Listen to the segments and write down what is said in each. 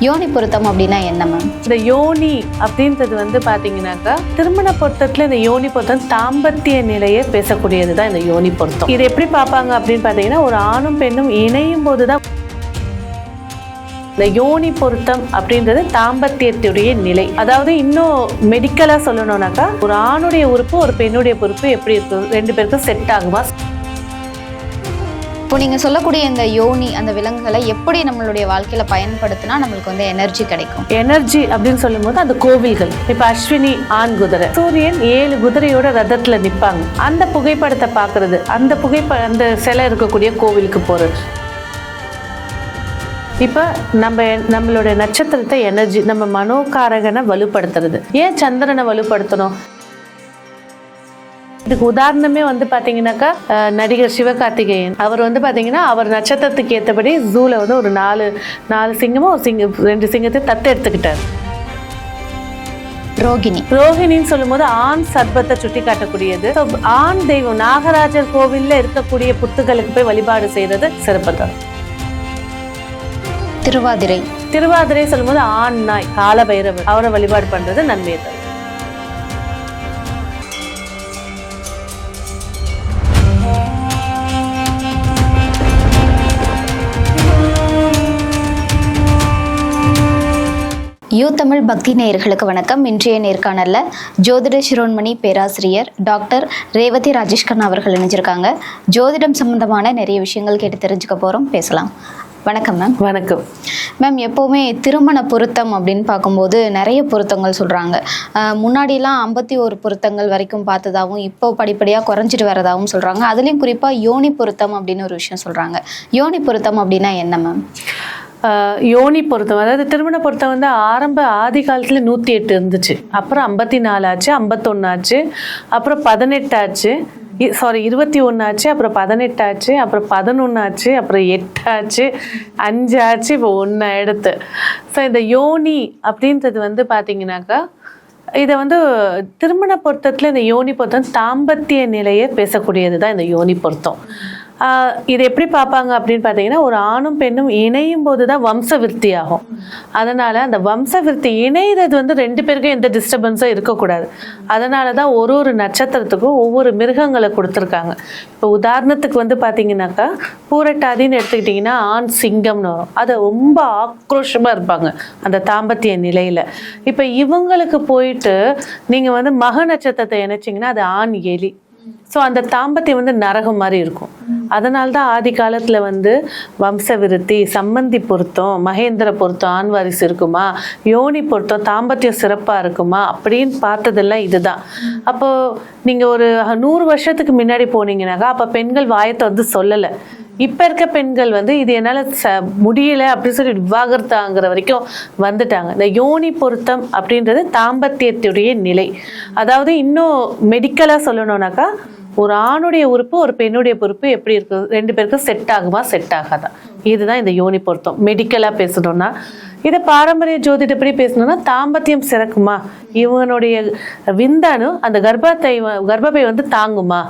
யோனி பொருத்தம் அப்படின்னா என்ன மேம்? இந்த யோனி அப்படின்றது வந்து பார்த்தீங்கன்னாக்கா திருமண பொருத்தத்தில் இந்த யோனி பொருத்தம் தாம்பத்திய நிலையை பேசக்கூடியது தான் இந்த யோனி பொருத்தம். இது எப்படி பார்ப்பாங்க அப்படின்னு பார்த்தீங்கன்னா, ஒரு ஆணும் பெண்ணும் இணையும் போது தான் இந்த யோனி பொருத்தம் அப்படின்றது தாம்பத்தியத்துடைய நிலை. அதாவது இன்னும் மெடிக்கலா சொல்லணும்னாக்கா, ஒரு ஆணுடைய உறுப்பு ஒரு பெண்ணுடைய உறுப்பு எப்படி இருக்கு, ரெண்டு பேருக்கும் செட் ஆகுமா? இப்போ நீங்கள் சொல்லக்கூடிய இந்த யோனி அந்த விலங்குகளை எப்படி நம்மளுடைய வாழ்க்கையில் பயன்படுத்தினா நம்மளுக்கு வந்து எனர்ஜி கிடைக்கும்? எனர்ஜி அப்படின்னு சொல்லும் போது அந்த கோவில்கள், இப்போ அஸ்வினி ஆண் குதிரை, சூரியன் 7 குதிரையோட ரதத்தில் நிற்பாங்க. அந்த புகைப்படத்தை பார்க்கறது, அந்த சிலை இருக்கக்கூடிய கோவிலுக்கு போகிறது. இப்போ நம்மளோட நட்சத்திரத்தை எனர்ஜி, நம்ம மனோகாரகனை வலுப்படுத்துறது. ஏன் சந்திரனை வலுப்படுத்தணும்? இதுக்கு உதாரணமே வந்து பார்த்தீங்கன்னாக்கா, நடிகர் சிவகார்த்திகேயன் அவர் வந்து பார்த்தீங்கன்னா, அவர் நட்சத்திரத்துக்கு ஏற்றபடி ஜூவில் வந்து ஒரு நாலு சிங்கமும் ஒரு 2 சிங்கத்தை தத்து எடுத்துக்கிட்டார். ரோகிணின்னு சொல்லும் போது ஆண் சர்ப்பத்தை சுட்டி காட்டக்கூடியது. ஆண் தெய்வம் நாகராஜர் கோவில்ல இருக்கக்கூடிய புத்துகளுக்கு போய் வழிபாடு செய்யறது சிறப்பு தரும். திருவாதிரை சொல்லும் போது ஆண் நாய் கால பைரவர், அவரை வழிபாடு பண்றது நன்மையை தரும். யூ தமிழ் பக்தி நேயர்களுக்கு வணக்கம். இன்றைய நேர்காணல்ல ஜோதிட சிரோன்மணி பேராசிரியர் டாக்டர் ரேவதி ராஜேஷ்கண்ணா அவர்கள் இணைஞ்சிருக்காங்க. ஜோதிடம் சம்பந்தமான நிறைய விஷயங்கள் கேட்டு தெரிஞ்சுக்க போகிறோம், பேசலாம். வணக்கம் மேம். வணக்கம் மேம். எப்போவுமே திருமண பொருத்தம் அப்படின்னு பார்க்கும்போது நிறைய பொருத்தங்கள் சொல்கிறாங்க. முன்னாடிலாம் 51 பொருத்தங்கள் வரைக்கும் பார்த்ததாகவும் இப்போ படிப்படியாக குறைஞ்சிட்டு வரதாகவும் சொல்கிறாங்க. அதுலேயும் குறிப்பாக யோனி பொருத்தம் அப்படின்னு ஒரு விஷயம் சொல்கிறாங்க. யோனி பொருத்தம் அப்படின்னா என்ன மேம்? யோனி பொருத்தம், அதாவது திருமண பொருத்தம் வந்து ஆதி காலத்தில் 108 இருந்துச்சு, அப்புறம் 54 ஆச்சு, 51 ஆச்சு, அப்புறம் 18 ஆச்சு, 21 ஆச்சு, அப்புறம் 18 ஆச்சு, அப்புறம் 11 ஆச்சு, அப்புறம் 8 ஆச்சு, 5 ஆச்சு, இப்போ 1 எடுத்து. ஸோ இந்த யோனி அப்படின்றது வந்து பார்த்தீங்கன்னாக்கா, இதை வந்து திருமண பொருத்தத்தில் இந்த யோனி பொருத்தம் தாம்பத்திய நிலையை பேசக்கூடியது தான் இந்த யோனி பொருத்தம். இது எப்படி பார்ப்பாங்க அப்படின்னு பார்த்தீங்கன்னா, ஒரு ஆணும் பெண்ணும் இணையும் போது தான் வம்ச விருத்தி ஆகும். அதனால் அந்த வம்ச விருத்தி இணைகிறது வந்து 2 பேருக்கும் எந்த டிஸ்டர்பன்ஸும் இருக்கக்கூடாது. அதனால தான் ஒரு நட்சத்திரத்துக்கும் ஒவ்வொரு மிருகங்களை கொடுத்துருக்காங்க. இப்போ உதாரணத்துக்கு வந்து பார்த்தீங்கன்னாக்கா, பூரட்டாதின்னு எடுத்துக்கிட்டிங்கன்னா ஆண் சிங்கம்னு வரும். அது ரொம்ப ஆக்ரோஷமாக இருப்பாங்க அந்த தாம்பத்திய நிலையில். இப்போ இவங்களுக்கு போயிட்டு நீங்கள் வந்து மக நட்சத்திரத்தை இணைச்சிங்கன்னா அது ஆண் எலி. ஸோ அந்த தாம்பத்தியம் வந்து நரகம் மாதிரி இருக்கும். அதனால்தான் ஆதி காலத்தில் வந்து வம்ச விருத்தி, சம்பந்தி பொருத்தம், மகேந்திர பொருத்தம், ஆண் வாரிசு இருக்குமா, யோனி பொருத்தம், தாம்பத்தியம் சிறப்பாக இருக்குமா அப்படின்னு பார்த்ததெல்லாம் இதுதான். அப்போது நீங்கள் ஒரு 100 வருஷத்துக்கு முன்னாடி போனீங்கன்னாக்கா, அப்போ பெண்கள் வாயத்தை வந்து சொல்லலை. இப்போ இருக்க பெண்கள் வந்து இது என்னால் முடியலை அப்படின்னு சொல்லி விவாகரத்தாங்கிற வரைக்கும் வந்துட்டாங்க. இந்த யோனி பொருத்தம் அப்படின்றது தாம்பத்தியத்துடைய நிலை. அதாவது இன்னும் மெடிக்கலாக சொல்லணும்னாக்கா, ஒரு ஆணுடைய உறுப்பு ஒரு பெண்ணுடைய உறுப்பு எப்படி இருக்கு, 2 பேருக்கும் செட் ஆகுமா செட் ஆகாதா, இதுதான் இந்த யோனி பொருத்தம். மெடிக்கலாக பேசணும்னா, இதை பாரம்பரிய ஜோதிடப்படி பேசணும்னா தாம்பத்தியம் சிறக்குமா, இவனுடைய விந்தானு அந்த கர்ப்பப்பை வந்து தாங்குமா,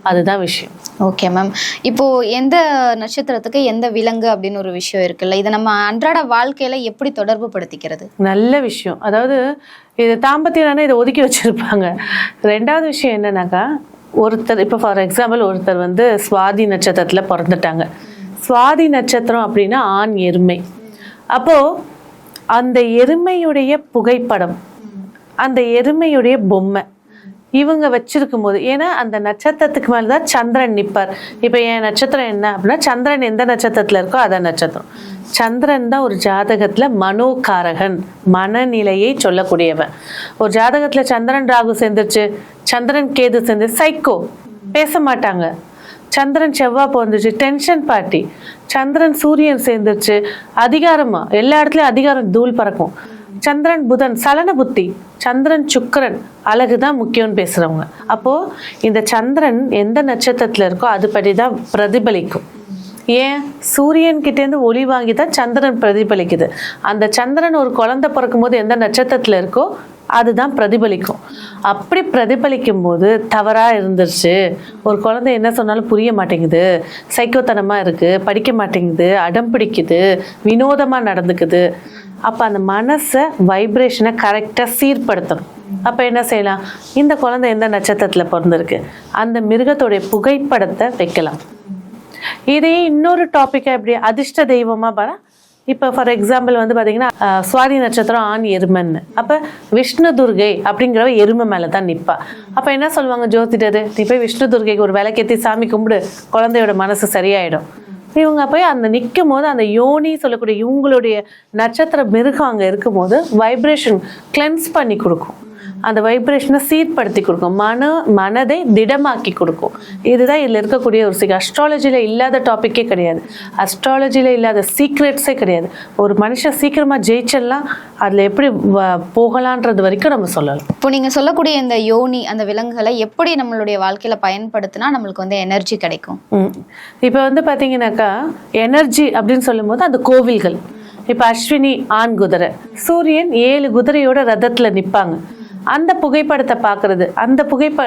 அதுதான் விஷயம். Okay ma'am. இப்போது எந்த நட்சத்திரத்துக்கு எந்த விலங்கு அப்படின்னு ஒரு விஷயம் இருக்குல்ல, இதை நம்ம அன்றாட வாழ்க்கையில் எப்படி தொடர்பு படுத்திக்கிறது? நல்ல விஷயம். அதாவது இது தாம்பத்தியம்னா இதை ஒதுக்கி வச்சுருப்பாங்க. 2வது விஷயம் என்னன்னாக்கா, ஒருத்தர் இப்போ ஃபார் எக்ஸாம்பிள் ஒருத்தர் வந்து சுவாதி நட்சத்திரத்தில் பிறந்துட்டாங்க. சுவாதி நட்சத்திரம் அப்படின்னா ஆண் எருமை. அப்போது அந்த எருமையுடைய புகைப்படம், அந்த எருமையுடைய பொம்மை இவங்க வச்சிருக்கும் போது, ஏன்னா அந்த நட்சத்திரத்துக்கு மேலே தான் சந்திரன் நிற்பார். இப்போ என் நட்சத்திரம் என்ன அப்படின்னா, சந்திரன் எந்த நட்சத்திரத்தில் இருக்கோ அதான் நட்சத்திரம். சந்திரன் தான் ஒரு ஜாதகத்தில் மனோகாரகன், மனநிலையை சொல்லக்கூடியவன். ஒரு ஜாதகத்தில் சந்திரன் ராகு சேர்ந்துருச்சு, சந்திரன் கேது சேர்ந்து சைக்கோ, பேச மாட்டாங்க. சந்திரன் செவ்வாய் போந்துச்சு, டென்ஷன் பார்ட்டி. சந்திரன் சூரியன் சேர்ந்துருச்சு, அதிகாரமா, எல்லா இடத்துலையும் அதிகாரம் தூள் பறக்கும். சந்திரன் புதன் சலன புத்தி, சந்திரன் சுக்கிரன் அழகுதான் முக்கியம்னு பேசுறவங்க. அப்போ இந்த சந்திரன் எந்த நட்சத்திரத்துல இருக்கோ அதுபடிதான் பிரதிபலிக்கும். ஏன், சூரியன் கிட்டேருந்து ஒளி வாங்கி தான் சந்திரன் பிரதிபலிக்குது. அந்த சந்திரன் ஒரு குழந்தை பிறக்கும் போது எந்த நட்சத்திரத்துல இருக்கோ அதுதான் பிரதிபலிக்கும். அப்படி பிரதிபலிக்கும் போது தவறாக இருந்துருச்சு, ஒரு குழந்தை என்ன சொன்னாலும் புரிய மாட்டேங்குது, சைக்கோத்தனமாக இருக்குது, படிக்க மாட்டேங்குது, அடம் பிடிக்குது, வினோதமாக நடந்துக்குது, அப்போ அந்த மனசை வைப்ரேஷனை கரெக்டாக சீர்படுத்தணும். அப்போ என்ன செய்யலாம், இந்த குழந்தை எந்த நட்சத்திரத்தில் பிறந்திருக்கு, அந்த மிருகத்தோடைய புகைப்படத்தை வைக்கலாம். இதே இன்னொரு டாப்பிக்காக எப்படி அதிர்ஷ்ட தெய்வமாக பாரு. இப்போ ஃபார் எக்ஸாம்பிள் வந்து பார்த்தீங்கன்னா சுவாதி நட்சத்திரம் ஆண் எருமைன்னு, அப்போ விஷ்ணு துர்கை அப்படிங்கிறவ எருமை மேலே தான் நிற்பா. அப்போ என்ன சொல்லுவாங்க ஜோதிடர், நீ போய் விஷ்ணு துர்கைக்கு ஒரு விளக்கேற்றி சாமி கும்பிடு, குழந்தையோட மனசு சரியாயிடும். இவங்க போய் அந்த நிற்கும் போது அந்த யோனி சொல்லக்கூடிய இவங்களுடைய நட்சத்திர மிருகம் அங்கே இருக்கும் போது வைப்ரேஷன் கிளென்ஸ் பண்ணி கொடுக்கும், அந்த வைப்ரேஷனை சீர்படுத்தி கொடுக்கும், மனதை திடமாக்கி கொடுக்கும். இதுதான் இதில் இருக்கக்கூடிய ஒரு அஸ்ட்ராலஜியில் இல்லாத டாப்பிக்கே கிடையாது, அஸ்ட்ராலஜியில் இல்லாத சீக்ரெட்ஸே கிடையாது. ஒரு மனுஷன் சீக்கிரமாக ஜெயிச்சிடலாம், அதில் எப்படி போகலான்றது வரைக்கும் நம்ம சொல்லலாம். இப்போ நீங்கள் சொல்லக்கூடிய இந்த யோனி அந்த விலங்குகளை எப்படி நம்மளுடைய வாழ்க்கையில் பயன்படுத்தினா நம்மளுக்கு வந்து எனர்ஜி கிடைக்கும்? இப்போ வந்து பார்த்தீங்கன்னாக்கா எனர்ஜி அப்படின்னு சொல்லும் போது அந்த கோவில்கள், இப்போ அஸ்வினி ஆண் குதிரை, சூரியன் 7 குதிரையோட ரதத்தில் நிற்பாங்க, அந்த புகைப்படத்தை பார்க்குறது,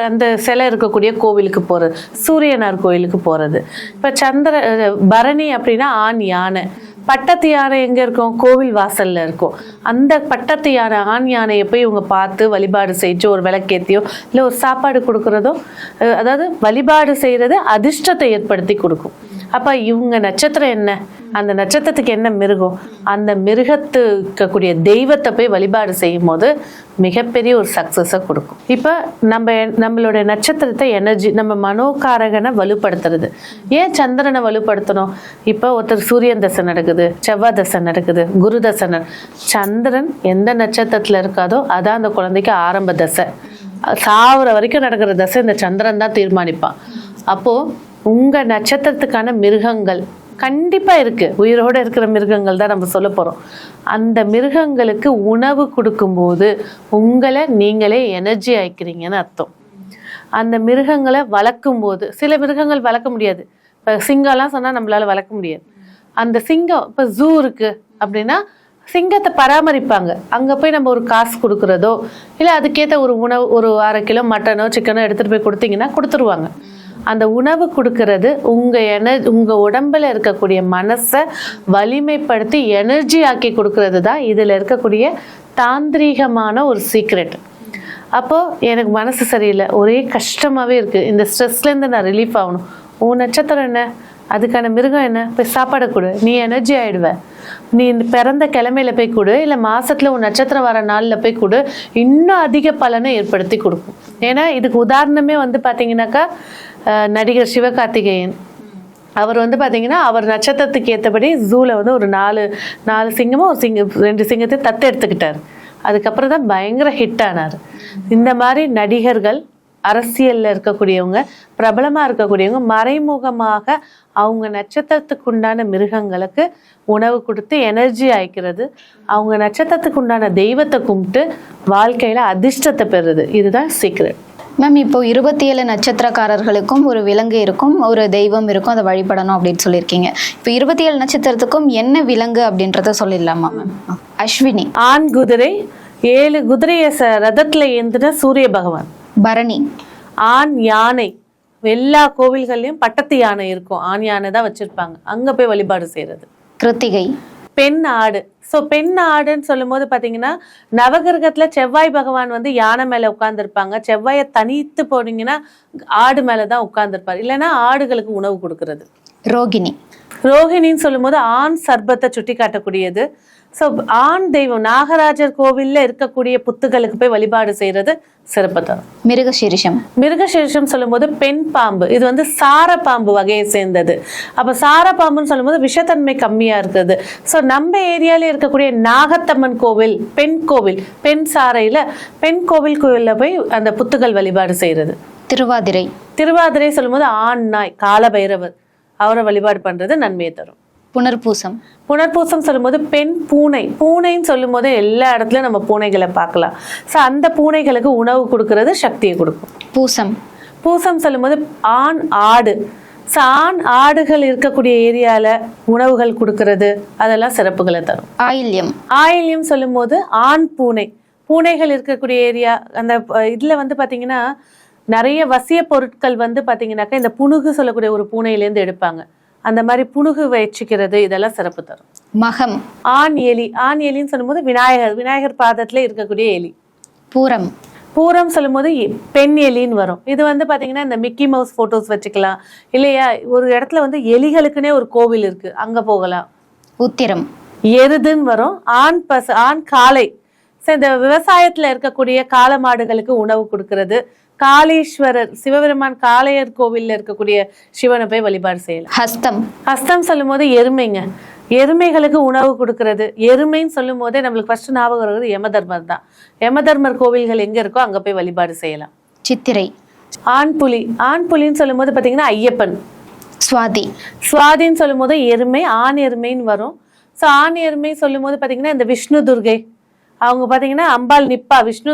அந்த சிலை இருக்கக்கூடிய கோவிலுக்கு போகிறது, சூரியனார் கோவிலுக்கு போகிறது. இப்போ பரணி அப்படின்னா ஆண் யானை, பட்டத்து யானை எங்கே இருக்கும், கோவில் வாசலில் இருக்கும். அந்த பட்டத்து யானை ஆண் யானையை போய் இவங்க பார்த்து வழிபாடு செஞ்சு ஒரு விளக்கேற்றியோ இல்லை ஒரு சாப்பாடு கொடுக்குறதோ, அதாவது வழிபாடு செய்கிறது அதிர்ஷ்டத்தை ஏற்படுத்தி கொடுக்கும். அப்போ இவங்க நட்சத்திரம் என்ன, அந்த நட்சத்திரத்துக்கு என்ன மிருகம், அந்த மிருகத்து இருக்கக்கூடிய தெய்வத்தை போய் வழிபாடு செய்யும் போது மிகப்பெரிய ஒரு சக்ஸஸை கொடுக்கும். இப்போ நம்மளோட நட்சத்திரத்தை எனர்ஜி, நம்ம மனோகாரகனை வலுப்படுத்துறது. ஏன் சந்திரனை வலுப்படுத்தணும், இப்போ ஒருத்தர் சூரியன் தசை நடக்குது, செவ்வாய் தசை நடக்குது, குரு தசை சந்திரன் எந்த நட்சத்திரத்தில் இருக்காதோ அதான் அந்த குழந்தைக்கு ஆரம்ப தசை, சாவர வரைக்கும் நடக்கிற தசை இந்த சந்திரன் தான் தீர்மானிப்பான். அப்போது உங்கள் நட்சத்திரத்துக்கான மிருகங்கள் கண்டிப்பாக இருக்குது, உயிரோடு இருக்கிற மிருகங்கள் தான் நம்ம சொல்ல போகிறோம். அந்த மிருகங்களுக்கு உணவு கொடுக்கும்போது உங்களை நீங்களே எனர்ஜி ஆயிக்கிறீங்கன்னு அர்த்தம். அந்த மிருகங்களை வளர்க்கும் போது, சில மிருகங்கள் வளர்க்க முடியாது, இப்போ சிங்கம்லாம் சொன்னால் நம்மளால வளர்க்க முடியாது. அந்த சிங்கம் இப்போ ஜூ இருக்குது அப்படின்னா சிங்கத்தை பராமரிப்பாங்க, அங்கே போய் நம்ம ஒரு காசு கொடுக்குறதோ இல்லை அதுக்கேற்ற ஒரு உணவு, ஒரு 1/2 கிலோ மட்டனோ சிக்கனோ எடுத்துகிட்டு போய் கொடுத்தீங்கன்னா கொடுத்துருவாங்க. அந்த உணவு கொடுக்கறது உங்கள் உடம்பில் இருக்கக்கூடிய மனசை வலிமைப்படுத்தி எனர்ஜி ஆக்கி கொடுக்கறது தான் இதில் இருக்கக்கூடிய தாந்திரீகமான ஒரு சீக்ரெட். அப்போது எனக்கு மனசு சரியில்லை, ஒரே கஷ்டமாகவே இருக்குது, இந்த ஸ்ட்ரெஸ்லேருந்து நான் ரிலீஃப் ஆகணும், உன் நட்சத்திரம் என்ன, அதுக்கான மிருகம் என்ன, போய் சாப்பாடை கொடு, நீ எனர்ஜி ஆகிடுவ. நீ பிறந்த கிழமையில போய் கொடு, இல்லை மாசத்துல உன் நட்சத்திரம் வர நாளில் போய் கொடு, இன்னும் அதிக பலனை ஏற்படுத்தி கொடுக்கும். ஏன்னா இதுக்கு உதாரணமே வந்து பார்த்தீங்கன்னாக்கா நடிகர் சிவகார்த்திகேயன், அவர் வந்து பார்த்தீங்கன்னா அவர் நட்சத்திரத்துக்கு ஏற்றபடி ஜூவில் வந்து ஒரு 4 சிங்கமும் 2 சிங்கத்தையும் தத்து எடுத்துக்கிட்டார். அதுக்கப்புறம் தான் பயங்கர ஹிட் ஆனார். இந்த மாதிரி நடிகர்கள், அரசியலில் இருக்கக்கூடியவங்க, பிரபலமாக இருக்கக்கூடியவங்க மறைமுகமாக அவங்க நட்சத்திரத்துக்கு உண்டான மிருகங்களுக்கு உணவு கொடுத்து எனர்ஜி ஆயிக்கிறது, அவங்க நட்சத்திரத்துக்கு உண்டான தெய்வத்தை கும்பிட்டு வாழ்க்கையில் அதிர்ஷ்டத்தை பெறுறது. இதுதான் சீக்ரெட். மேம், இப்போ 27 நட்சத்திரக்காரர்களுக்கும் ஒரு விலங்கு இருக்கும், ஒரு தெய்வம் இருக்கும், அதை வழிபடணும் அப்படின்னு சொல்லியிருக்கீங்க. இப்போ 27 நட்சத்திரத்துக்கும் என்ன விலங்கு அப்படின்றத சொல்லிடலாமா மேம்? அஸ்வினி ஆண் குதிரை, 7 குதிரையை ரதத்தில் ஏந்தின சூரிய பகவான். பரணி ஆண் யானை, எல்லா கோவில்கள்லையும் பட்டத்து யானை இருக்கும், ஆண் யானை தான் வச்சிருப்பாங்க, அங்கே போய் வழிபாடு செய்யறது. கிருத்திகை பெண் ஆடு. ஸோ பெண் ஆடுன்னு சொல்லும் போது பார்த்தீங்கன்னா நவகிரகத்தில் செவ்வாய் பகவான் வந்து யானை மேலே உட்காந்துருப்பாங்க, செவ்வாயை தனித்து போனீங்கன்னா ஆடு மேலே தான் உட்காந்துருப்பார், இல்லைன்னா ஆடுகளுக்கு உணவு கொடுக்கறது. ரோகிணி ரோஹிணின்னு சொல்லும் போது ஆண் சர்பத்தை சுட்டி காட்டக்கூடியது. ஸோ ஆண் தெய்வம் நாகராஜர் கோவில்ல இருக்கக்கூடிய புத்துகளுக்கு போய் வழிபாடு செய்யறது சிறப்பு தரும். மிருகசீரிஷம் சொல்லும் போது பெண் பாம்பு, இது வந்து சார பாம்பு வகையை சேர்ந்தது. அப்ப சார பாம்புன்னு சொல்லும் போது விஷத்தன்மை கம்மியா இருக்குது. ஸோ நம்ம ஏரியால இருக்கக்கூடிய நாகத்தம்மன் கோவில், பெண் கோவில், பெண் சாரையில பெண் கோவில்ல போய் அந்த புத்துகள் வழிபாடு செய்யறது. திருவாதிரை சொல்லும் போது ஆண் நாய் காலபைரவர், அவரை வழிபாடு பண்றது நன்மையை தரும். புனர்பூசம் சொல்லும்போது பெண் பூனை. பூனைன்னு சொல்லும் போது எல்லா இடத்துலயும் நம்ம பூனைகளை பார்க்கலாம். ஸோ அந்த பூனைகளுக்கு உணவு கொடுக்கறது சக்தியை கொடுக்கும். பூசம் சொல்லும் போது ஆண் ஆடு. ஸோ ஆண் ஆடுகள் இருக்கக்கூடிய ஏரியால உணவுகள் கொடுக்கறது, அதெல்லாம் சிறப்புகளை தரும். ஆயில்யம் சொல்லும் போது ஆண் பூனை. பூனைகள் இருக்கக்கூடிய ஏரியா அந்த இதுல வந்து பாத்தீங்கன்னா நிறைய வசிய பொருட்கள் வந்து பாத்தீங்கன்னாக்கா இந்த புணுகு சொல்லக்கூடிய ஒரு பூனையிலேருந்து எடுப்பாங்க. அந்த மாதிரி புணுகு வச்சுக்கிறது இதெல்லாம் சிறப்பு தரும். மகம். ஆண் எலின்னு சொல்லும்போது விநாயகர் பாதத்துல இருக்கக்கூடிய எலி. பூரம். பூரம் சொல்லும்போது பெண் எலின்னு வரும். இது வந்து பாத்தீங்கன்னா இந்த மிக்கி மவுஸ் போட்டோஸ் வச்சுக்கலாம், இல்லையா ஒரு இடத்துல வந்து எலிகளுக்குன்னே ஒரு கோவில் இருக்கு, அங்க போகலாம். உத்திரம். எருதுன்னு வரும். ஆண் காளை. இந்த விவசாயத்துல இருக்கக்கூடிய காளை மாடுகளுக்கு உணவு கொடுக்கறது. காளீஸ்வரர் சிவபெருமான் காளையர் கோவில்ல இருக்கக்கூடிய சிவனை போய் வழிபாடு செய்யலாம். ஹஸ்தம் சொல்லும் போது எருமைங்க. எருமைகளுக்கு உணவு கொடுக்கறது. எருமைன்னு சொல்லும் போதே நம்மளுக்கு ஃபர்ஸ்ட் ஞாபகம் வருவது யமதர்மர் தான். யமதர்மர் கோவில்கள் எங்க இருக்கோ அங்க போய் வழிபாடு செய்யலாம். சித்திரை. ஆண் புலின்னு சொல்லும் போது பாத்தீங்கன்னா ஐயப்பன். சுவாதின்னு சொல்லும் போது எருமை, ஆண் எருமைன்னு வரும். ஸோ ஆண் எருமை சொல்லும் போது பாத்தீங்கன்னா இந்த விஷ்ணு துர்கை அவங்க பாத்தீங்கன்னா அம்பாள் நிப்பா, விஷ்ணு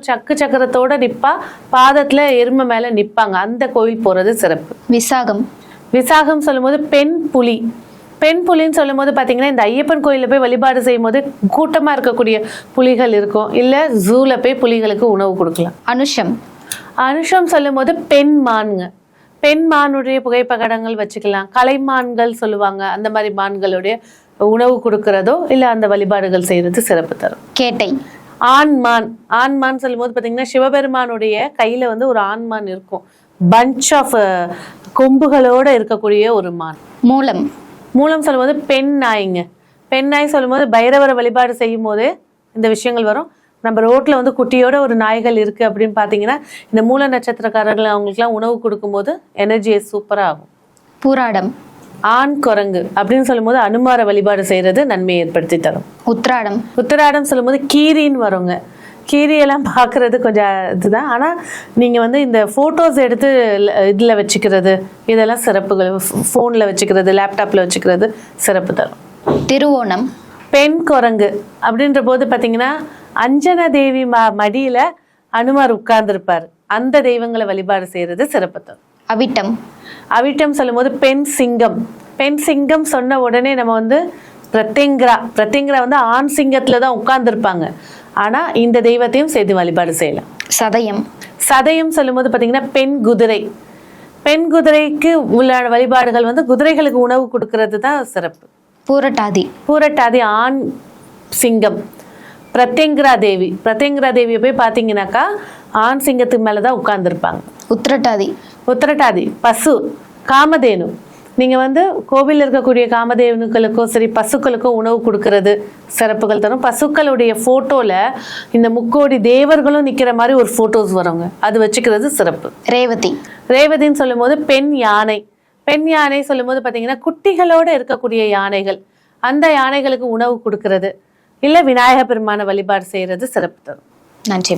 சக்கரத்தோட நிப்பா, பாதத்துல எருமை மேல நிப்பாங்க. அந்த கோவில் போறது சிறப்பு. விசாகம் சொல்லும் போது பெண் புலின்னு சொல்லும் போது பாத்தீங்கன்னா இந்த ஐயப்பன் கோயில போய் வழிபாடு செய்யும் போது கூட்டமா இருக்கக்கூடிய புலிகள் இருக்கும், இல்ல ஜூல போய் புலிகளுக்கு உணவு கொடுக்கலாம். அனுஷம் சொல்லும் போது பெண் மானுடைய புகைப்படங்கள் வச்சுக்கலாம். கலைமான்கள் சொல்லுவாங்க, அந்த மாதிரி மான்களுடைய உணவு கொடுக்கறதோ இல்ல அந்த வழிபாடுகள் செய்யறது சிறப்பு தரும். கேட்டை. ஆண்மான் சொல்லும் போது பாத்தீங்கன்னா சிவபெருமானுடைய கையில வந்து ஒரு ஆண்மான் இருக்கும், பஞ்ச் ஆஃப் கொம்புகளோட இருக்கக்கூடிய ஒரு மான். மூலம் சொல்லும் போது பெண் நாய் சொல்லும் போது பைரவரை வழிபாடு செய்யும் போது இந்த விஷயங்கள் வரும். நம்ம ரோட்ல வந்து குட்டியோட ஒரு நாய்கள் இருக்கு அப்படின்னு பாத்தீங்கன்னா இந்த மூல நட்சத்திரக்காரர்கள் அவங்களுக்குலாம் உணவு கொடுக்கும் போது எனர்ஜி சூப்பரா ஆகும். பூராடம். ஆண் குரங்கு அப்படின்னு சொல்லும் போது அனுமார வழிபாடு செய்யறது நன்மையை ஏற்படுத்தி தரும். உத்திராடம் சொல்லும் போது கீரின்னு வருங்க. கீரியெல்லாம் பார்க்கறது கொஞ்சம் இதுதான், ஆனா நீங்க வந்து இந்த போட்டோஸ் எடுத்து இதுல வச்சுக்கிறது இதெல்லாம் சிறப்புகள். போன்ல வச்சுக்கிறது, லேப்டாப்ல வச்சுக்கிறது சிறப்பு தரும். திருவோணம். பெண் குரங்கு அப்படின்ற போது பாத்தீங்கன்னா அஞ்சனா தேவி மடியில அனுமார் உட்கார்ந்துருப்பாரு, அந்த தெய்வங்களை வழிபாடு செய்யறது சிறப்பு தரும். அவிட்டம் சொல்லும் போது பெண் சிங்கம் சொன்ன உடனே நம்ம வந்து பிரத்யங்கிரா வந்து ஆண் சிங்கத்துலதான் உட்கார்ந்துருப்பாங்க, ஆனா இந்த தெய்வத்தையும் சேர்த்து வழிபாடு செய்யலாம். சதயம் சொல்லும் போது பாத்தீங்கன்னா பெண் குதிரைக்கு உள்ள வழிபாடுகள் வந்து குதிரைகளுக்கு உணவு கொடுக்கறது தான் சிறப்பு. பூரட்டாதி ஆண் சிங்கம். பிரத்யங்கிரா தேவியை போய் பாத்தீங்கன்னாக்கா ஆண் சிங்கத்துக்கு மேலதான் உட்கார்ந்துருப்பாங்க. உத்திரட்டாதி பசு. காமதேனு, நீங்க வந்து கோவில்ல இருக்கக்கூடிய காமதேவனுக்களுக்கோ சரி பசுக்களுக்கோ உணவு கொடுக்கறது சிறப்புகள் தரும். பசுக்களுடைய போட்டோல இந்த முக்கோடி தேவர்களும் நிக்கிற மாதிரி ஒரு போட்டோஸ் வருங்க, அது வச்சுக்கிறது சிறப்பு. ரேவதின்னு சொல்லும் போது பெண் யானை சொல்லும் போது பாத்தீங்கன்னா குட்டிகளோட இருக்கக்கூடிய யானைகள், அந்த யானைகளுக்கு உணவு கொடுக்கறது இல்ல விநாயகர் பெருமான வழிபாடு செய்யறது சிறப்பு தரும். நன்றி.